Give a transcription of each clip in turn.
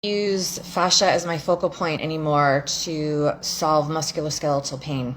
Use fascia as my focal point anymore to solve musculoskeletal pain,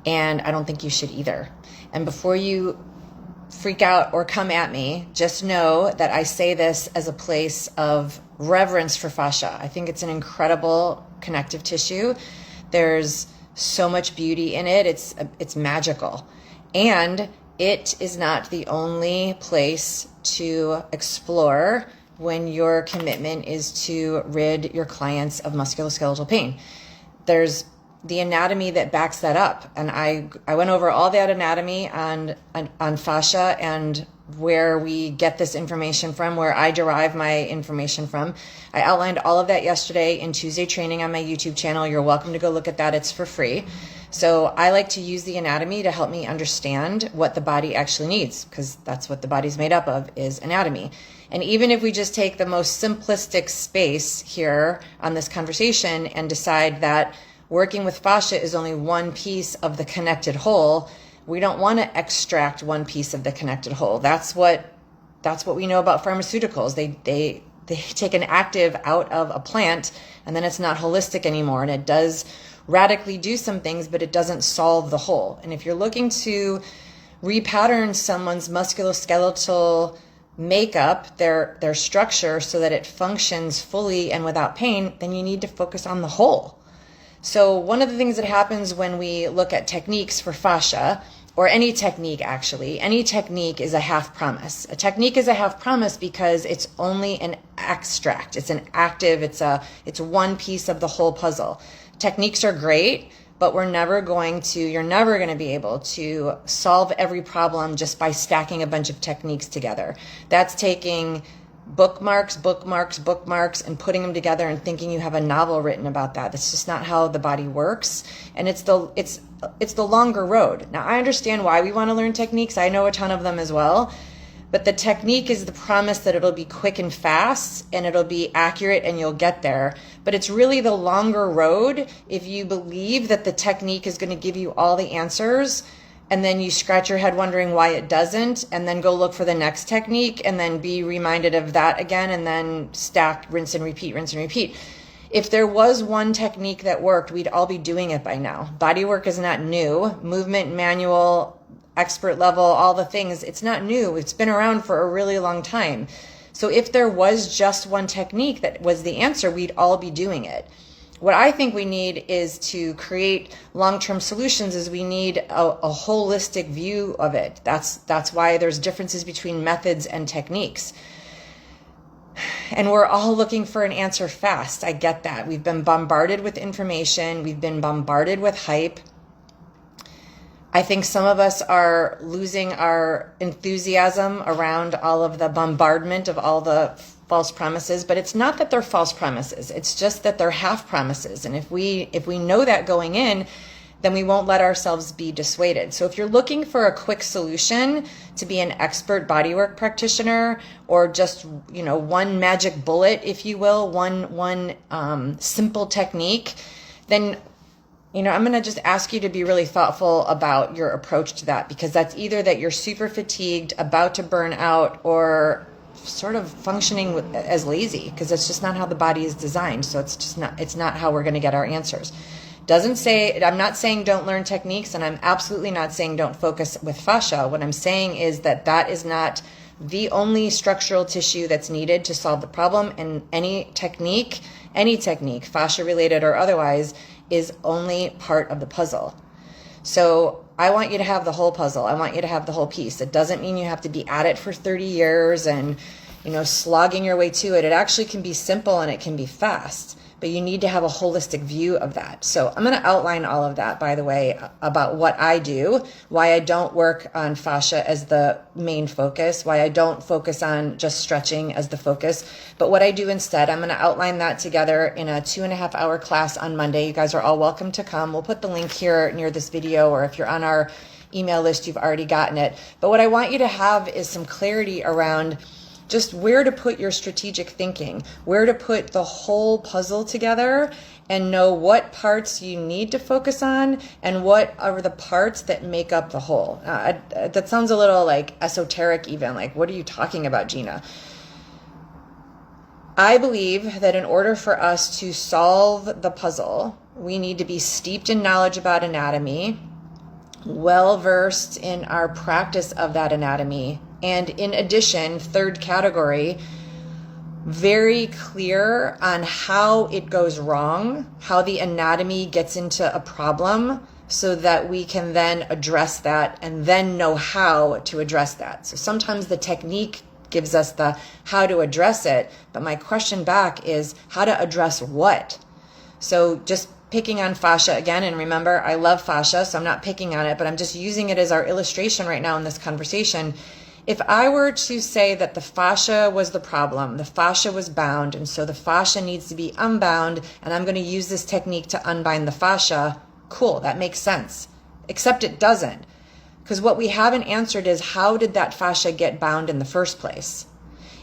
and I don't think you should either. And before you freak out or come at me, just know that I say this as a place of reverence for fascia. I think it's an incredible connective tissue. There's so much beauty in it. It's magical, and it is not the only place to explore when your commitment is to rid your clients of musculoskeletal pain. There's the anatomy that backs that up. And I went over all that anatomy on fascia and where we get this information from, where I derive my information from. I outlined all of that yesterday in Tuesday training on my YouTube channel. You're welcome to go look at that. It's for free. So I like to use the anatomy to help me understand what the body actually needs, because that's what the body's made up of, is anatomy. And even if we just take the most simplistic space here on this conversation and decide that working with fascia is only one piece of the connected whole, we don't want to extract one piece of the connected whole. That's what we know about pharmaceuticals. They take an active out of a plant, and then it's not holistic anymore. And it does radically do some things, but it doesn't solve the whole. And if you're looking to repattern someone's musculoskeletal makeup, their structure, so that it functions fully and without pain, then you need to focus on the whole. So one of the things that happens when we look at techniques for fascia, or any technique actually, any technique is a half promise. A technique is a half promise because it's only an extract. It's an active, it's one piece of the whole puzzle. Techniques are great, but you're never going to be able to solve every problem just by stacking a bunch of techniques together. That's taking bookmarks, and putting them together and thinking you have a novel written about that. That's just not how the body works. And it's the longer road. Now, I understand why we want to learn techniques. I know a ton of them as well. But the technique is the promise that it'll be quick and fast, and it'll be accurate, and you'll get there. But it's really the longer road if you believe that the technique is going to give you all the answers, and then you scratch your head wondering why it doesn't, and then go look for the next technique, and then be reminded of that again, and then stack, rinse and repeat, rinse and repeat. If there was one technique that worked, we'd all be doing it by now. Bodywork is not new. Movement, manual, expert level, all the things, it's not new. It's been around for a really long time. So if there was just one technique that was the answer, we'd all be doing it. What I think we need is to create long-term solutions, is we need a holistic view of it. That's why there's differences between methods and techniques. And we're all looking for an answer fast. I get that. We've been bombarded with information. We've been bombarded with hype. I think some of us are losing our enthusiasm around all of the bombardment of all the false promises, but it's not that they're false promises. It's just that they're half promises. And if we know that going in, then we won't let ourselves be dissuaded. So if you're looking for a quick solution to be an expert bodywork practitioner, or just, one magic bullet, if you will, one simple technique, then I'm going to just ask you to be really thoughtful about your approach to that, because that's either that you're super fatigued, about to burn out, or sort of functioning as lazy, because that's just not how the body is designed. So it's not how we're going to get our answers. I'm not saying don't learn techniques, and I'm absolutely not saying don't focus with fascia. What I'm saying is that is not the only structural tissue that's needed to solve the problem, and any technique, fascia related or otherwise, is only part of the puzzle. So I want you to have the whole puzzle. I want you to have the whole piece. It doesn't mean you have to be at it for 30 years and, slogging your way to it. It actually can be simple and it can be fast, but you need to have a holistic view of that. So I'm going to outline all of that, by the way, about what I do, why I don't work on fascia as the main focus, why I don't focus on just stretching as the focus, but what I do instead. I'm going to outline that together in a 2.5-hour class on Monday. You guys are all welcome to come. We'll put the link here near this video, or if you're on our email list, you've already gotten it. But what I want you to have is some clarity around just where to put your strategic thinking, where to put the whole puzzle together, and know what parts you need to focus on and what are the parts that make up the whole. That sounds a little like esoteric even, like, what are you talking about, Gina? I believe that in order for us to solve the puzzle, we need to be steeped in knowledge about anatomy, well versed in our practice of that anatomy, and in addition, third category, very clear on how it goes wrong, how the anatomy gets into a problem, so that we can then address that and then know how to address that. So sometimes the technique gives us the how to address it, but my question back is how to address what? So just picking on fascia again, and remember, I love fascia, so I'm not picking on it, but I'm just using it as our illustration right now in this conversation. If I were to say that the fascia was the problem, the fascia was bound, and so the fascia needs to be unbound, and I'm going to use this technique to unbind the fascia, cool, that makes sense. Except it doesn't. Because what we haven't answered is how did that fascia get bound in the first place?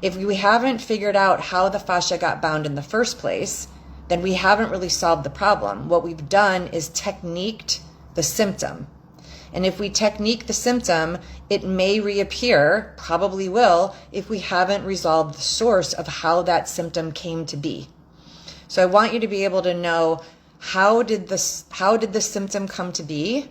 If we haven't figured out how the fascia got bound in the first place, then we haven't really solved the problem. What we've done is techniqued the symptom. And if we technique the symptom, it may reappear, probably will, if we haven't resolved the source of how that symptom came to be. So I want you to be able to know how did the symptom come to be,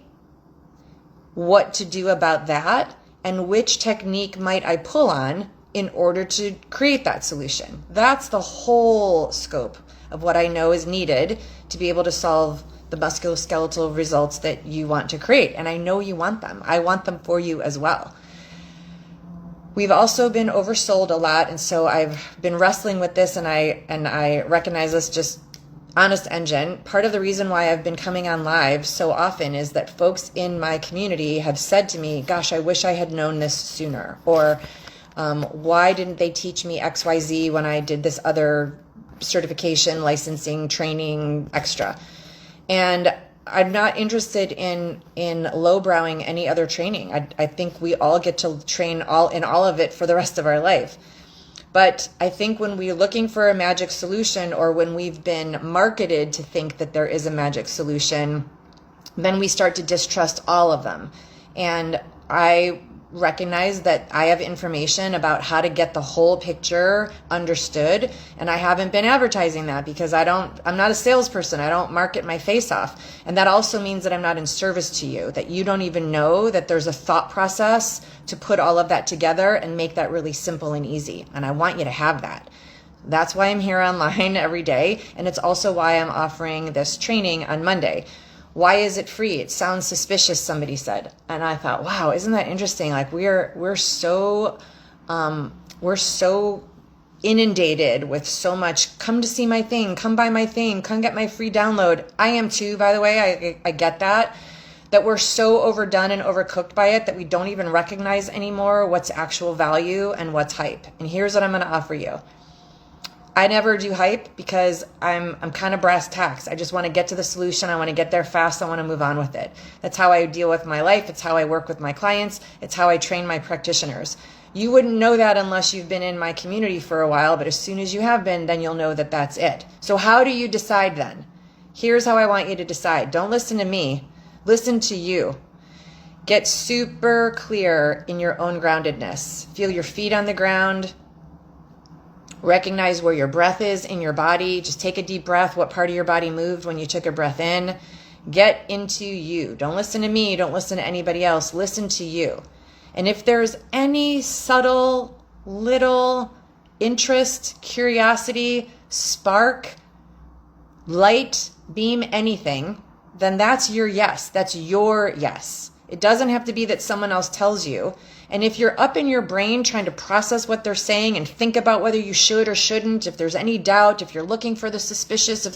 what to do about that, and which technique might I pull on in order to create that solution. That's the whole scope of what I know is needed to be able to solve the musculoskeletal results that you want to create. And I know you want them. I want them for you as well. We've also been oversold a lot, and so I've been wrestling with this, and I recognize this just honest engine. Part of the reason why I've been coming on live so often is that folks in my community have said to me, gosh, I wish I had known this sooner, or why didn't they teach me XYZ when I did this other certification, licensing, training, extra. And I'm not interested in lowbrowing any other training. I think we all get to train in all of it for the rest of our life. But I think when we're looking for a magic solution, or when we've been marketed to think that there is a magic solution, then we start to distrust all of them. And I recognize that I have information about how to get the whole picture understood, and I haven't been advertising that because I'm not a salesperson. I don't market my face off. And that also means that I'm not in service to you, that you don't even know that there's a thought process to put all of that together and make that really simple and easy. And I want you to have that. That's why I'm here online every day. And it's also why I'm offering this training on Monday. Why is it free? It sounds suspicious, somebody said. And I thought, wow, isn't that interesting? Like we're so inundated with so much, come to see my thing, come buy my thing, come get my free download. I am too, by the way, I get that we're so overdone and overcooked by it that we don't even recognize anymore what's actual value and what's hype. And here's what I'm going to offer you. I never do hype because I'm kind of brass tacks. I just want to get to the solution. I want to get there fast. I want to move on with it. That's how I deal with my life. It's how I work with my clients. It's how I train my practitioners. You wouldn't know that unless you've been in my community for a while, but as soon as you have been, then you'll know that that's it. So how do you decide then? Here's how I want you to decide. Don't listen to me. Listen to you. Get super clear in your own groundedness. Feel your feet on the ground. Recognize where your breath is in your body. Just take a deep breath. What part of your body moved when you took a breath in? Get into you. Don't listen to me. Don't listen to anybody else. Listen to you. And if there's any subtle, little interest, curiosity, spark, light, beam, anything, then that's your yes. That's your yes. It doesn't have to be that someone else tells you. And if you're up in your brain trying to process what they're saying and think about whether you should or shouldn't, if there's any doubt, if you're looking for the suspicious,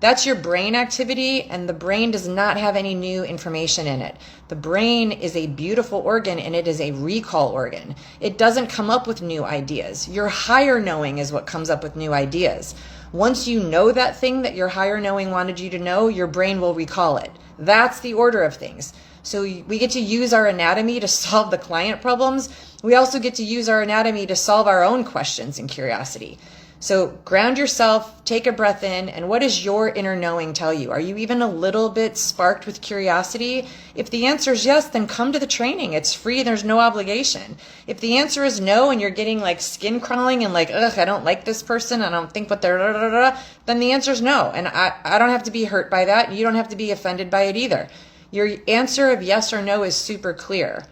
that's your brain activity, and the brain does not have any new information in it. The brain is a beautiful organ, and it is a recall organ. It doesn't come up with new ideas. Your higher knowing is what comes up with new ideas. Once you know that thing that your higher knowing wanted you to know, your brain will recall it. That's the order of things. So we get to use our anatomy to solve the client problems. We also get to use our anatomy to solve our own questions and curiosity. So ground yourself, take a breath in, and what does your inner knowing tell you? Are you even a little bit sparked with curiosity? If the answer is yes, then come to the training. It's free, there's no obligation. If the answer is no and you're getting like skin crawling and like, ugh, I don't like this person, I don't think what they're, then the answer is no. And I don't have to be hurt by that. You don't have to be offended by it either. Your answer of yes or no is super clear.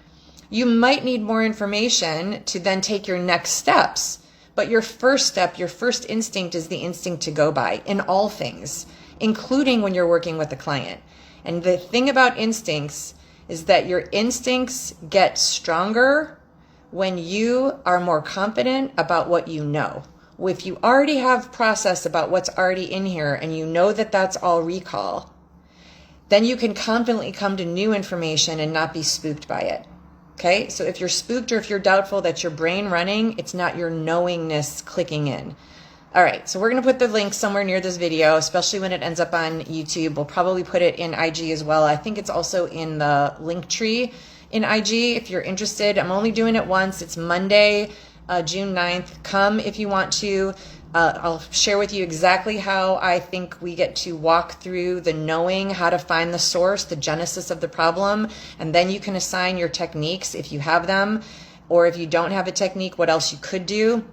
You might need more information to then take your next steps. But your first step, your first instinct is the instinct to go by in all things, including when you're working with a client. And the thing about instincts is that your instincts get stronger when you are more confident about what you know. If you already have process about what's already in here and you know that that's all recall, then you can confidently come to new information and not be spooked by it. Okay, so if you're spooked or if you're doubtful, that's your brain running. It's not your knowingness clicking in. All right, so we're going to put the link somewhere near this video, especially when it ends up on YouTube. We'll probably put it in IG as well. I think it's also in the link tree in IG if you're interested. I'm only doing it once. It's Monday, June 9th. Come if you want to. I'll share with you exactly how I think we get to walk through the knowing how to find the source, the genesis of the problem, and then you can assign your techniques if you have them, or if you don't have a technique, what else you could do.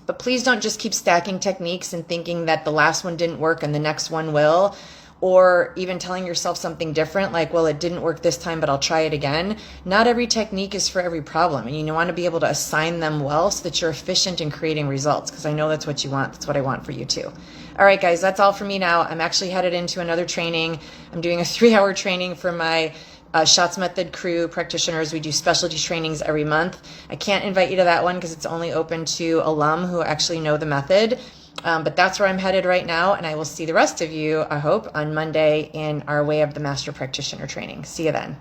But please don't just keep stacking techniques and thinking that the last one didn't work and the next one will, or even telling yourself something different like, well, it didn't work this time, but I'll try it again. Not every technique is for every problem, and you want to be able to assign them well so that you're efficient in creating results, because I know that's what you want. That's what I want for you too. All right, guys, that's all for me now. I'm actually headed into another training. I'm doing a 3-hour training for my Schatz Method crew practitioners. We do specialty trainings every month. I can't invite you to that one because it's only open to alum who actually know the method. But that's where I'm headed right now, and I will see the rest of you, I hope, on Monday in our Way of the Master Practitioner training. See you then.